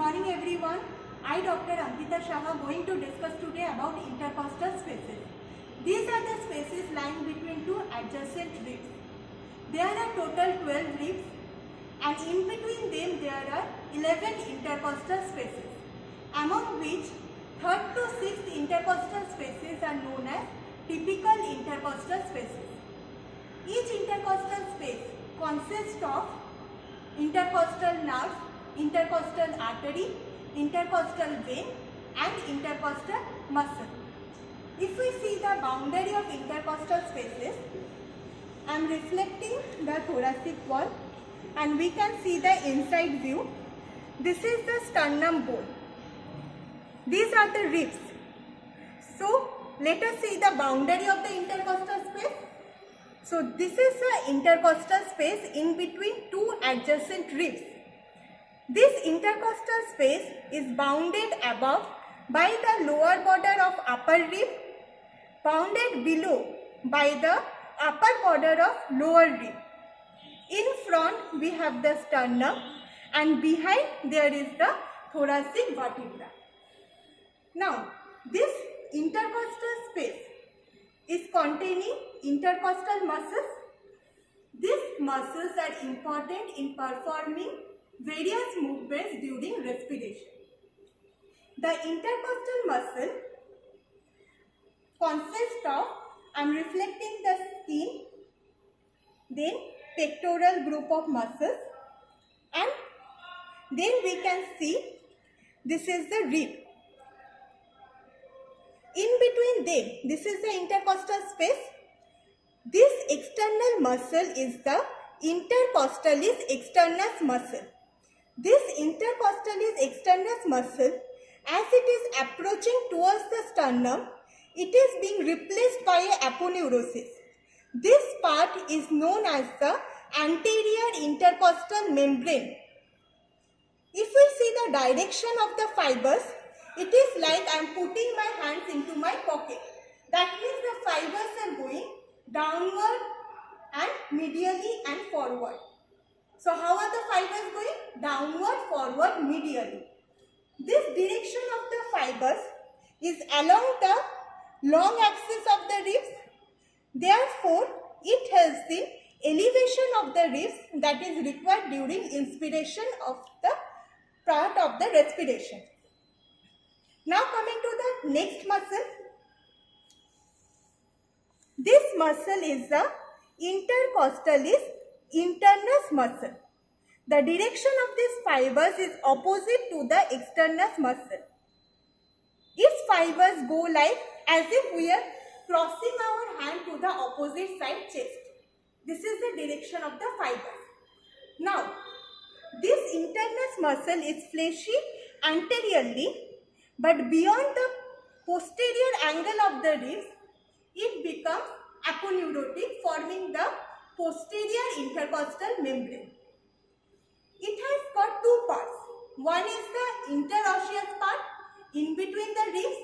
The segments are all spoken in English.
morning everyone. I Dr. Ankita Shah going to discuss today about intercostal spaces. These are the spaces lying between two adjacent ribs. There are total 12 ribs and in between them there are 11 intercostal spaces, among which 3rd to 6th intercostal spaces are known as typical intercostal spaces. Each intercostal space consists of intercostal nerve, intercostal artery, intercostal vein and intercostal muscle. If we see the boundary of intercostal spaces, I am reflecting the thoracic wall and we can see the inside view. This is the sternum bone. These are the ribs. So let us see the boundary of the intercostal space. So this is the intercostal space in between two adjacent ribs. This intercostal space is bounded above by the lower border of upper rib, bounded below by the upper border of lower rib. In front we have the sternum and behind there is the thoracic vertebra. Now this intercostal space is containing intercostal muscles. These muscles are important in performing various movements during respiration. The intercostal muscle consists of, I am reflecting the skin, then pectoral group of muscles, and then we can see this is the rib. In between them, this is the intercostal space. This external muscle is the intercostalis externus muscle. This intercostalis externus muscle, as it is approaching towards the sternum, it is being replaced by a aponeurosis. This part is known as the anterior intercostal membrane. If we see the direction of the fibers, it is like I am putting my hands into my pocket. That means the fibers are going downward and medially and forward. So how are the fibers going? Downward, forward, medially. This direction of the fibers is along the long axis of the ribs. Therefore, it helps in elevation of the ribs that is required during inspiration of the part of the respiration. Now coming to the next muscle. This muscle is the intercostalis internus muscle. The direction of these fibers is opposite to the externus muscle. Its fibers go like as if we are crossing our hand to the opposite side chest. This is the direction of the fibers. Now, this internus muscle is fleshy anteriorly, but beyond the posterior angle of the ribs, it becomes aponeurotic, forming the posterior intercostal membrane. It has got two parts. One is the interosseous part in between the ribs.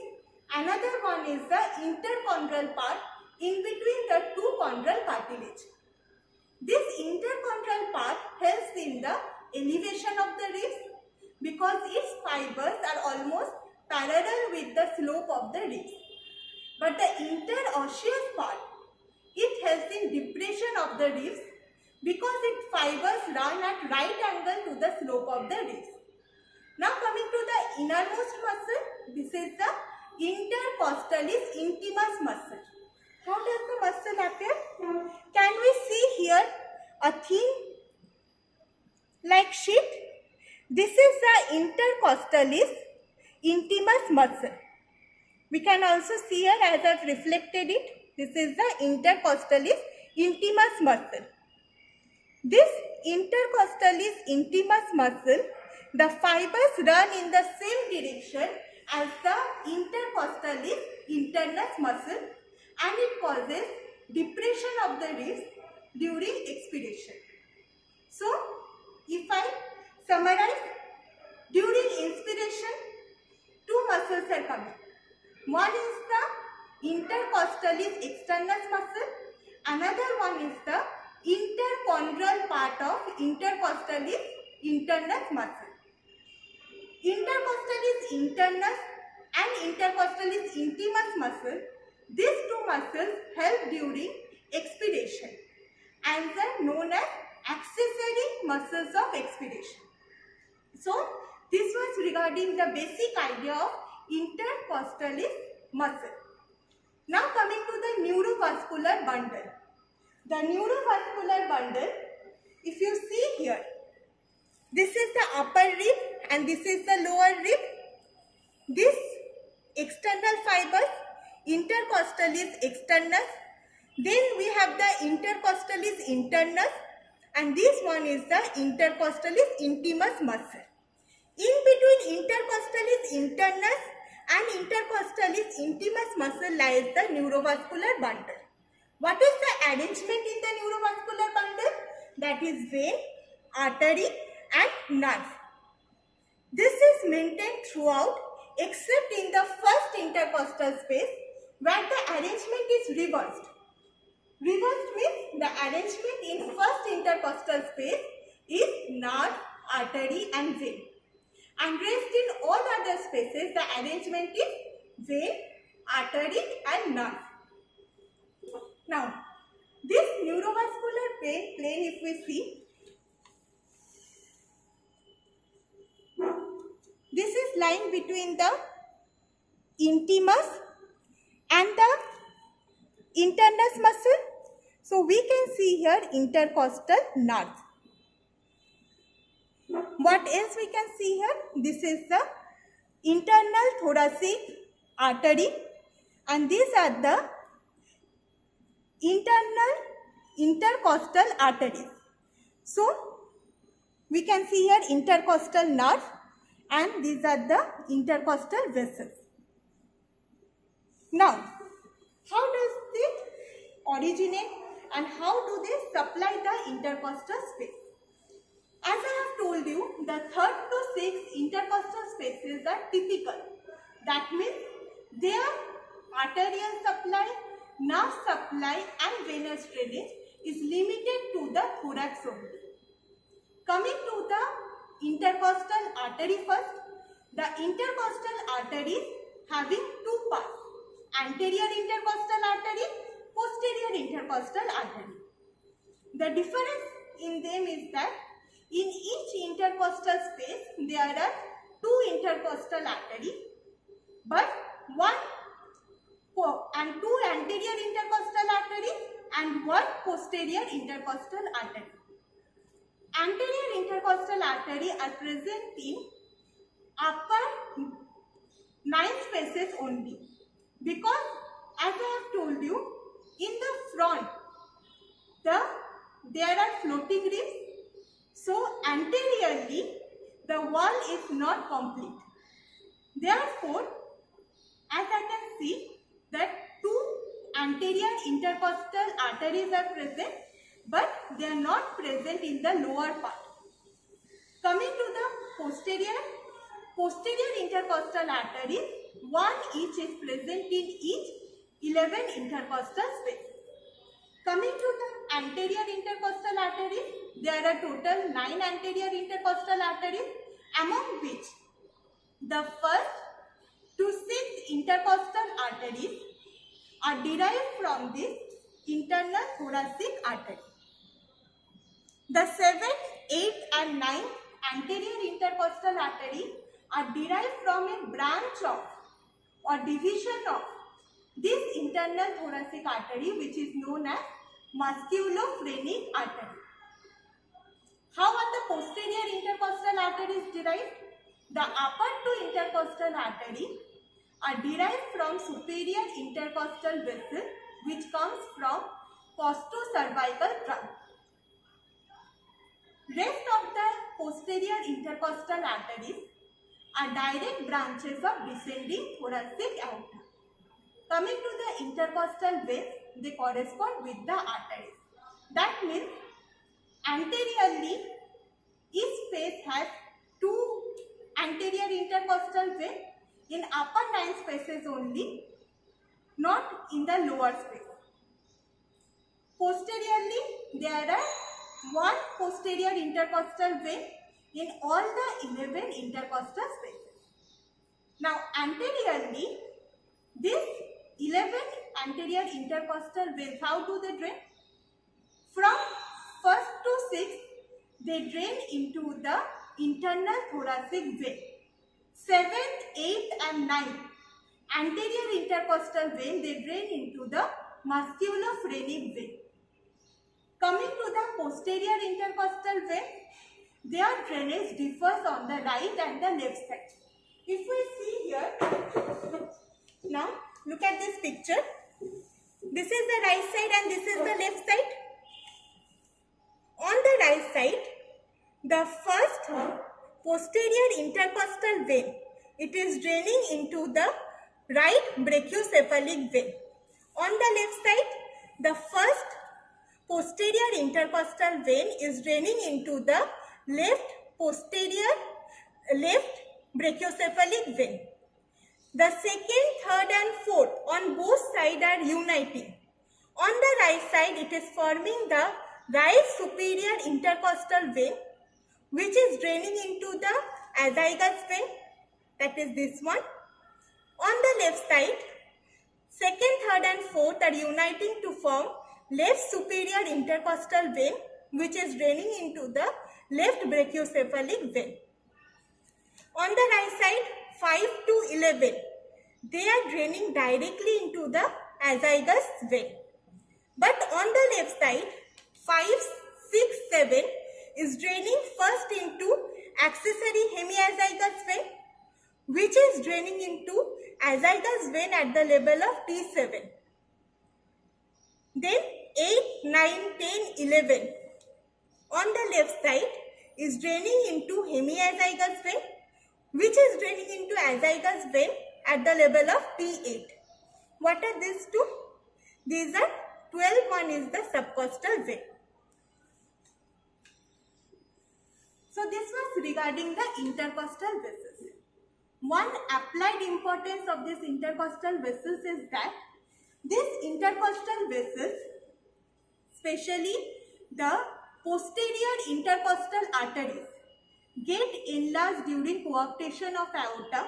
Another one is the interchondral part in between the two chondral cartilage. This interchondral part helps in the elevation of the ribs because its fibers are almost parallel with the slope of the ribs. But the interosseous part, it helps in depression of the ribs because its fibers run at right angle to the slope of the ribs. Now coming to the innermost muscle, this is the intercostalis intimus muscle. How does the muscle appear? Can we see here a thin like sheet? This is the intercostalis intimus muscle. We can also see here as I have reflected it. This is the intercostalis intimus muscle. This intercostalis intimus muscle, the fibers run in the same direction as the intercostalis internus muscle and it causes depression of the ribs during expiration. So, if I summarize, during inspiration, two muscles are coming. One is the intercostalis externus muscle, another one is the interchondral part of intercostalis internus muscle. Intercostal is internus and intercostal is intimus muscle. These two muscles help during expiration and are known as accessory muscles of expiration. So, this was regarding the basic idea of intercostalis muscle. Now coming to the neurovascular bundle. The neurovascular bundle, if you see here, this is the upper rib and this is the lower rib. This external fibers, intercostalis externus. Then we have the intercostalis internus and this one is the intercostalis intimus muscle. In between intercostalis internus and intercostalis intimus muscle lies the neurovascular bundle. What is the arrangement in the neurovascular bundle? That is vein, artery and nerve. This is maintained throughout except in the first intercostal space where the arrangement is reversed. Reversed means the arrangement in first intercostal space is nerve, artery and vein. And rest in all other spaces the arrangement is vein, artery and nerve. Now, this neurovascular plane if we see, this is lying between the intimus and the internus muscle. So, we can see here intercostal nerve. What else we can see here? This is the internal thoracic artery and these are the internal intercostal arteries. So, we can see here intercostal nerve and these are the intercostal vessels. Now, how does it originate and how do they supply the intercostal space? As I have told you, the 3rd to 6th intercostal spaces are typical. That means their arterial supply, nerve supply and venous drainage is limited to the thorax only. Coming to the intercostal artery first, the intercostal arteries having two parts, anterior intercostal artery, posterior intercostal artery. The difference in them is that in each intercostal space there are two intercostal arteries but two anterior intercostal arteries and one posterior intercostal artery. Anterior intercostal artery are present in upper 9 spaces only because as I have told you, in the front there are floating ribs. So anteriorly the wall is not complete. Therefore, as I can see that two anterior intercostal arteries are present but they are not present in the lower part. Coming to the posterior intercostal arteries, one each is present in each 11 intercostal spaces. Coming to the anterior intercostal arteries, there are total 9 anterior intercostal arteries, among which the 1st to 6th intercostal arteries are derived from this internal thoracic artery. The 7th, 8th and 9th anterior intercostal artery are derived from a branch of or division of this internal thoracic artery which is known as musculophrenic artery. How are the posterior intercostal arteries derived? The upper two intercostal arteries are derived from superior intercostal vessel which comes from costocervical trunk. Rest of the posterior intercostal arteries are direct branches of descending thoracic aorta. Coming to the intercostal veins, they correspond with the arteries. That means anteriorly each space has two anterior intercostal veins in upper 9 spaces only, not in the lower space. Posteriorly, there are one posterior intercostal vein in all the 11 intercostal spaces. Now anteriorly, this 11 anterior intercostal veins, how do they drain? From 1st to 6th, they drain into the internal thoracic vein. 7th, 8th and 9th anterior intercostal vein, they drain into the musculophrenic vein. Coming to the posterior intercostal vein, their drainage differs on the right and the left side. If we see here, now look at this picture. This is the right side and this is the left side. On the right side, the first posterior intercostal vein, it is draining into the right brachiocephalic vein. On the left side, the first posterior intercostal vein is draining into the left brachiocephalic vein. The second, third and fourth on both sides are uniting. On the right side, it is forming the right superior intercostal vein, which is draining into the azygous vein, that is this one. On the left side, second, third and fourth are uniting to form left superior intercostal vein, which is draining into the left brachiocephalic vein. On the right side, 5 to 11, they are draining directly into the azygous vein. But on the left side, 5, 6, 7 is draining first into accessory hemiazygous vein, which is draining into azygous vein at the level of T7. Then 8, 9, 10, 11 on the left side is draining into hemiazygous vein, which is draining into azygous vein at the level of T8. What are these two? These are 12, one is the subcostal vein. So this was regarding the intercostal vessels. One applied importance of this intercostal vessels is that this intercostal vessels, especially the posterior intercostal arteries, get enlarged during coarctation of aorta,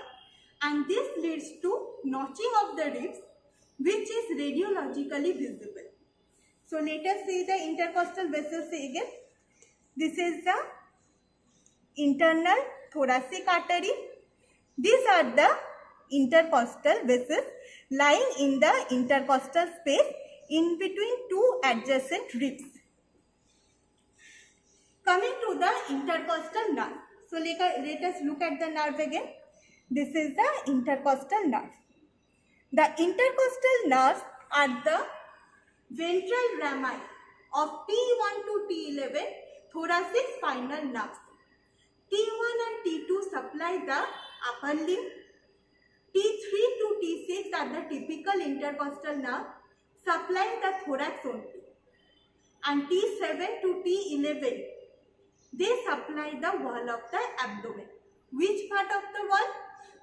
and this leads to notching of the ribs, which is radiologically visible. So let us see the intercostal vessels again. This is the internal thoracic artery. These are the intercostal vessels lying in the intercostal space in between two adjacent ribs. Coming to the intercostal nerve. So let us look at the nerve again. This is the intercostal nerve. The intercostal nerves are the ventral rami of T1 to T11 thoracic spinal nerves. T1 and T2 supply the upper limb. T3 to T6 are the typical intercostal nerve supplying the thorax only. And T7 to T11, they supply the wall of the abdomen. Which part of the wall?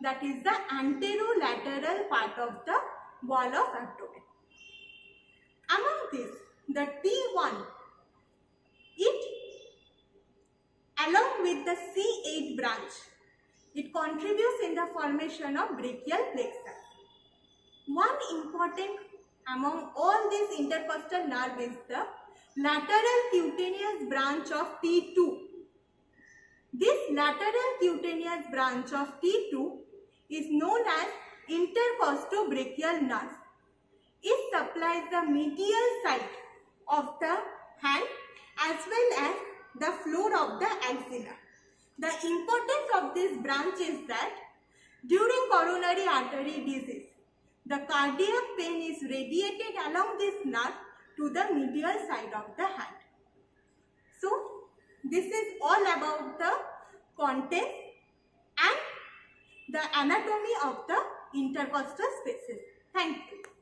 That is the anterolateral part of the wall of abdomen. Among these, the T1, it along with the C8 branch, it contributes in the formation of brachial plexus. One important among all these intercostal nerve is the lateral cutaneous branch of T2. This lateral cutaneous branch of T2 is known as intercostobrachial nerve. It supplies the medial side of the hand as well as the floor of the axilla. The importance of this branch is that during coronary artery disease, the cardiac pain is radiated along this nerve to the medial side of the hand. So, this is all about the content and the anatomy of the intercostal spaces. Thank you.